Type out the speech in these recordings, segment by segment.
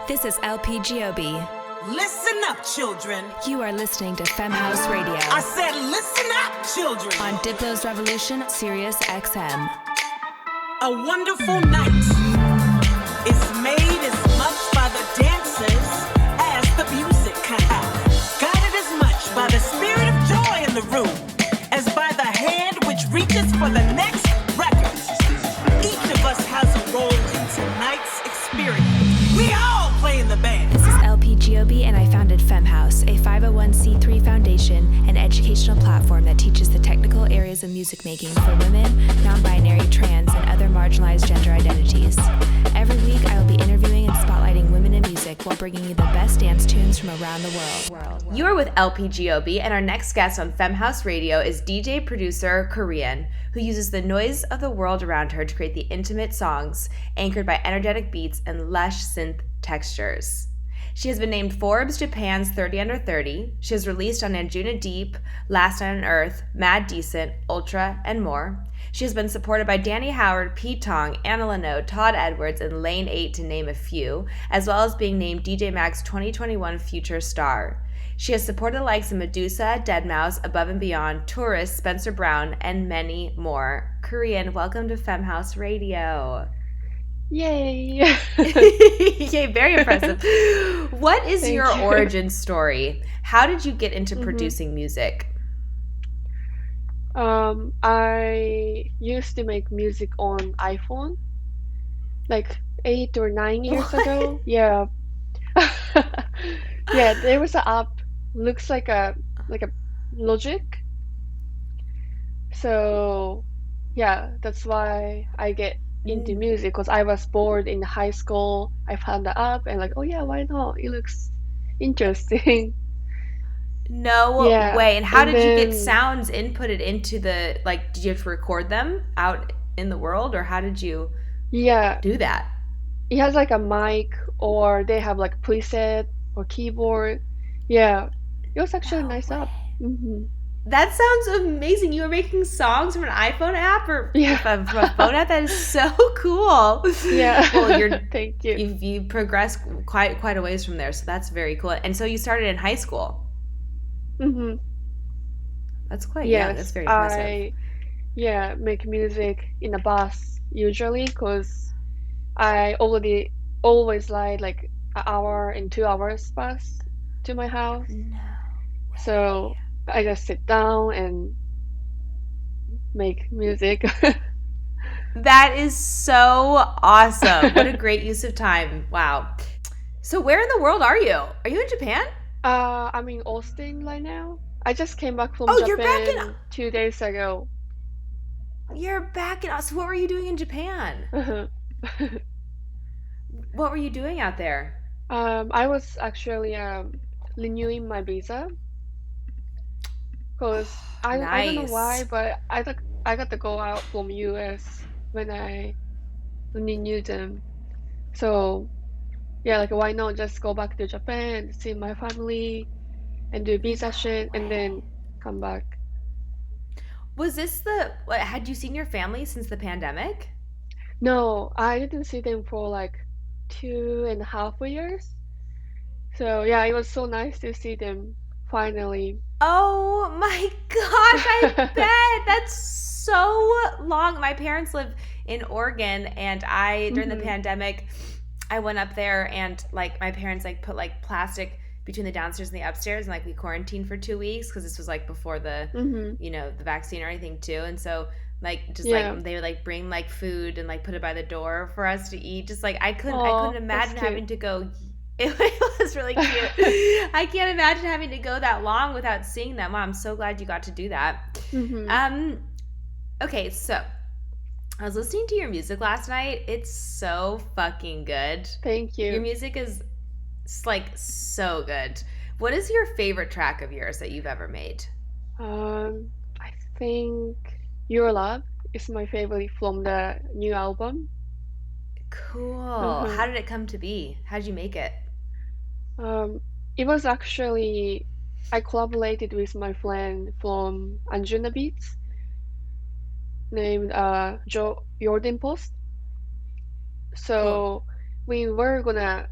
This is LP Giobbi. Listen up, children. You are listening to Femme House Radio. I said listen up, children. On Diplo's Revolution, Sirius XM. A wonderful night is made as much by the dancers as the music. Guided as much by the spirit of joy in the room as by the hand which reaches for the next record. Each of us has a role in tonight's experience. We all play in the band. This is LP Giobbi, and I founded Femme House, a 501c3 foundation and educational platform that teaches the technical areas of music making for women, non-binary, trans, and other marginalized gender identities. Every week, I will be interviewing and spotlighting women in music while bringing you the best dance tunes from around the world. You are with LP Giobbi, and our next guest on Femme House Radio is DJ producer Qrion, who uses the noise of the world around her to create the intimate songs anchored by energetic beats and lush synth textures. She has been named Forbes Japan's 30 Under 30. She has released on Anjuna Deep, Last Night on Earth, Mad Decent, Ultra, and more. She has been supported by Danny Howard, Pete Tong, Anna Leno, Todd Edwards, and Lane 8 to name a few, as well as being named DJ Mag's 2021 Future Star. She has supported the likes of Medusa, Deadmau5, Above and Beyond, Tourist, Spencer Brown, and many more. Qrion, welcome to Femme House Radio. Yay! Yay, very impressive. What is Thank your you. origin story? How did you get into producing music? I used to make music on iPhone like 8 or 9 years ago. Yeah. Yeah, there was an app looks like a Logic. So yeah, that's why I get into music, because I was bored in high school. I found the app and like, oh yeah, why not? It looks interesting. No Yeah, way. And how and did you get then- sounds inputted into the, like, did you have to record them out in the world, or how did you Yeah, do that? it has like a mic, or they have like preset or keyboard. Yeah, it was actually a No nice way. app. That sounds amazing. You were making songs from an iPhone app or Yeah. from a phone app? That is so cool. Yeah. Well, you're Thank you. you progressed quite a ways from there, so that's very cool. And so you started in high school. Mm-hmm. That's quite young. Yes, That's very impressive. I make music in a bus usually, because I always ride like an hour and 2 hours bus to my house. No. So I just sit down and make music. That is so awesome. What a great use of time. Wow. So where in the world are you? Are you in Japan? I'm in Austin right now. I just came back from Oh, you're back Japan in- 2 days ago. You're back in So what were you doing in Japan? What were you doing out there? I was actually renewing my visa, because I don't know Nice. why, but I got to go out from US when I renewed them. So yeah, like why not just go back to Japan, see my family, and do visa shit, and then come back. Was this had you seen your family since the pandemic? No, I didn't see them for like 2.5 years. So yeah, it was so nice to see them finally. Oh my gosh, I bet. That's so long. My parents live in Oregon, and during the Mhm. pandemic, I went up there, and like my parents like put like plastic between the downstairs and the upstairs, and like we quarantined for 2 weeks because this was like before the Mm-hmm. the vaccine or anything too. And so like just Yeah. like they would like bring like food and like put it by the door for us to eat. Just like I Aw, couldn't that's imagine cute. having to go. It was really cute. I can't imagine having to go that long without seeing them. Wow, I'm so glad you got to do that. Mm-hmm. Okay, so I was listening to your music last night. It's so fucking good. Thank Your you. music is like so good. What is your favorite track of yours that you've ever made? I think Your Love is my favorite from the new album. Cool. Mhm. How did it come to be? How did you make it? It was actually I collaborated with my friend from Anjuna Beats named Jordan Post. So we were gonna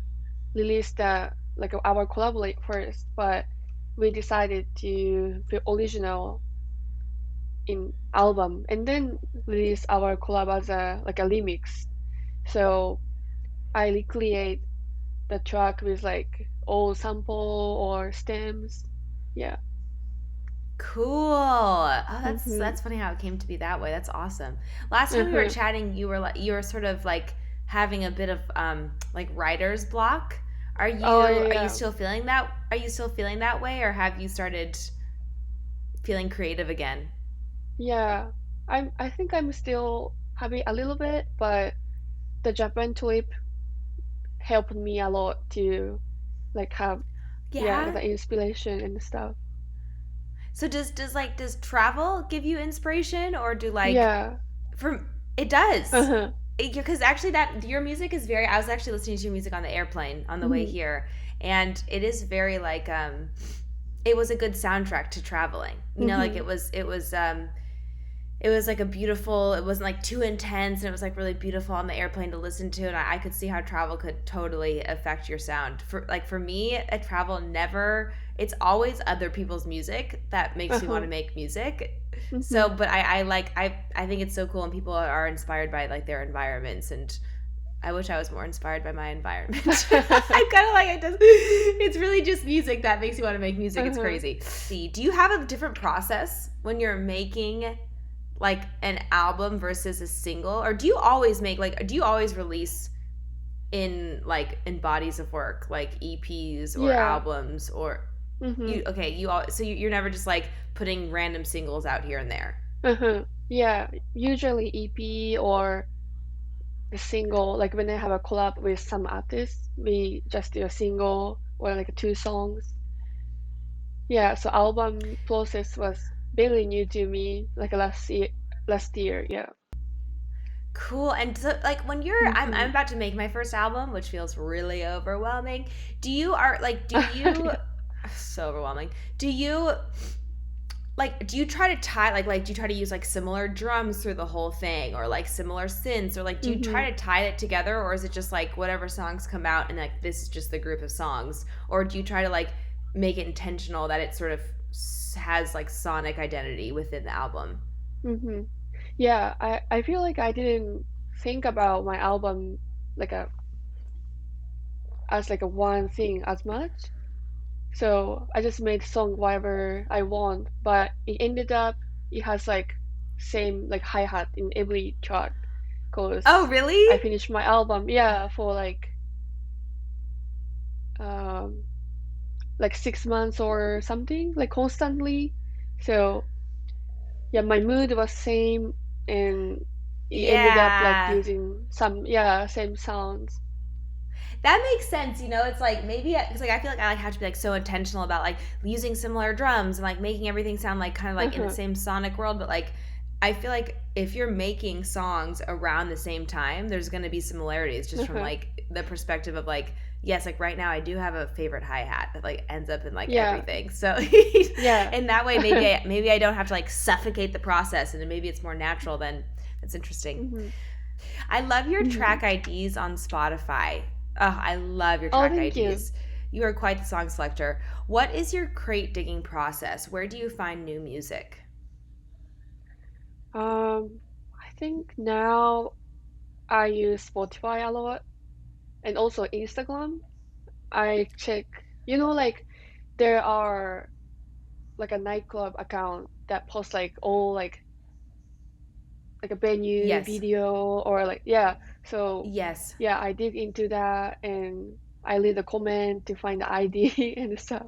release our collaborate first, but we decided to be original in album and then release our collab as a remix. So I recreate the track with like old sample or stems. Yeah. Cool. Oh, Mm-hmm. that's funny how it came to be that way. That's awesome. Last time we were Uh-huh. chatting, you were sort of like having a bit of like writer's block. Oh yeah, Are you yeah. still feeling that? Are you still feeling that way, or have you started feeling creative again? Yeah. I think I'm still happy a little bit, but the Japan trip helped me a lot to like have Yeah. the inspiration and stuff. So does travel give you inspiration, or do like Yeah. from it does? Uh-huh. Because actually that your music is very, I was actually listening to your music on the airplane on the way Mm-hmm. here, and it is very like it was a good soundtrack to traveling, you know, like Mm-hmm. it was like a beautiful, it wasn't like too intense, and it was like really beautiful on the airplane to listen to, and I could see how travel could totally affect your sound. For me, a travel never, it's always other people's music that makes me want Uh-huh. to make music. So Mm-hmm. but I think it's so cool when people are inspired by like their environments, and I wish I was more inspired by my environment. I'm kind of like, it's really just music that makes you want to make music. It's Uh-huh. crazy. Do you have a different process when you're making like an album versus a single, or do you always make like, do you always release in bodies of work like EPs or Yeah. albums, or Mm-hmm. you okay you all so you're never just like putting random singles out here and there? Uh-huh. Yeah. Usually EP or the single, like when I have a collab with some artists, we just do a single or like two songs. Yeah, so album process was very new to me, like last year, yeah. Cool. And so like when I'm Mm-hmm. about to make my first album, which feels really overwhelming. Do you Yeah. so overwhelming. Do you do you try to tie do you try to use like similar drums through the whole thing, or like similar synths, or like do you Mm-hmm. try to tie it together, or is it just like whatever songs come out and like this is just the group of songs, or do you try to like make it intentional that it sort of has like sonic identity within the album? Mm-hmm. Yeah, I feel like I didn't think about my album like a as like a one thing as much. So I just made song whatever I want, but it ended up it has like same like hi-hat in every track Oh, because I really? finished my album, yeah, for um like 6 months or something, like constantly. So yeah, my mood was same and it ended up like Yeah. using some same sounds. That makes sense, you know. It's like maybe because like I feel like I like have to be like so intentional about like using similar drums and like making everything sound like kind of like in the Uh-huh. same sonic world. But like I feel like if you're making songs around the same time, there's going to be similarities just from Uh-huh. like the perspective of like, yes, like right now I do have a favorite hi hat that like ends up in like Yeah. everything. So Yeah. in that way, maybe I don't have to like suffocate the process, and maybe it's more natural. Then that's interesting. Hmm. I love your Hmm. track IDs on Spotify. Oh, I love your Oh, track thank you. IDs. You are quite the song selector. What is your crate digging process? Where do you find new music? I think now I use Spotify a lot and also Instagram. I check, like there are like a nightclub account that posts like all like a venue Yes. video or like yeah. So Yes. yeah, I dig into that and I leave a comment to find the ID and stuff.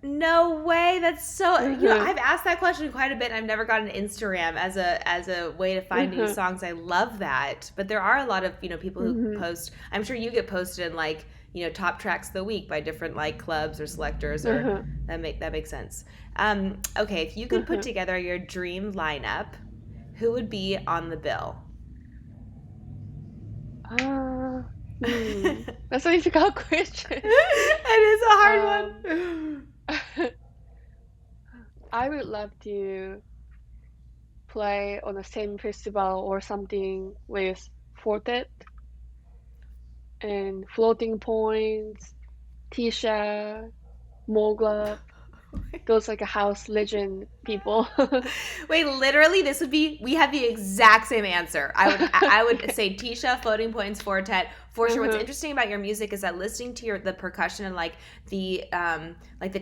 No way. That's so, you know, Uh-huh. I've asked that question quite a bit. And I've never gotten Instagram as a way to find new Uh-huh. songs. I love that. But there are a lot of, you know, people who Hmm. post, I'm sure you get posted in like, you know, top tracks of the week by different like clubs or selectors, or Uh-huh. that makes sense. Okay, if you could put Uh-huh. together your dream lineup, who would be on the bill? Ah, It that's a difficult question. is a hard Um, one. I would love to play on the same festival or something with Fortet and Floating Points, Tisha, Mogla, those like a house legend people. Wait, literally, we have the exact same answer. I would say Tisha, Floating Points, Fortet for sure. What's interesting about your music is that listening to the percussion and like the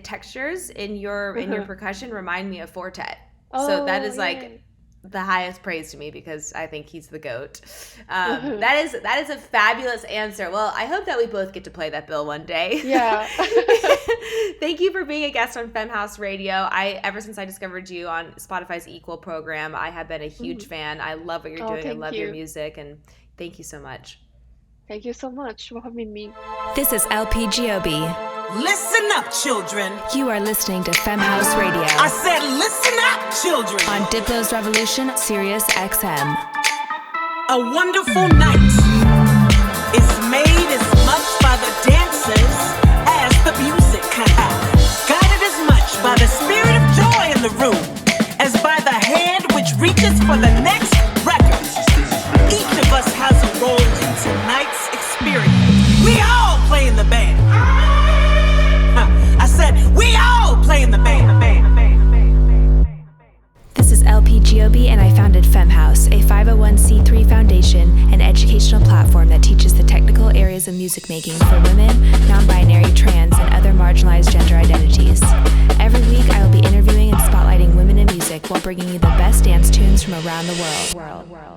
textures in your percussion remind me of Fortet. So that is like the highest praise to me because I think he's the GOAT. That is a fabulous answer. Well, I hope that we both get to play that bill one day. Yeah. Thank you for being a guest on Femme House Radio. Ever since I discovered you on Spotify's Equal program, I have been a huge fan. I love what you're doing. I love your music, and thank you so much. Thank you so much for having me. This is LP Giobbi. Listen up, children. You are listening to Femme House Radio. I said listen up, children. On Diplo's Revolution, Sirius XM. A wonderful night is made as much by the dancers as the music. Guided as much by the spirit of joy in the room as by the hand which reaches for the next record. Each of us has a role in tonight's experience. We all play in the band. I said, we all play in the band. This is LP Giobbi, and I founded Femme House, a 501c3 foundation and educational platform that teaches the technical areas of music making for women, non-binary, trans, and other marginalized gender identities. Every week, I will be interviewing and spotlighting women in music while bringing you the best dance tunes from around the world.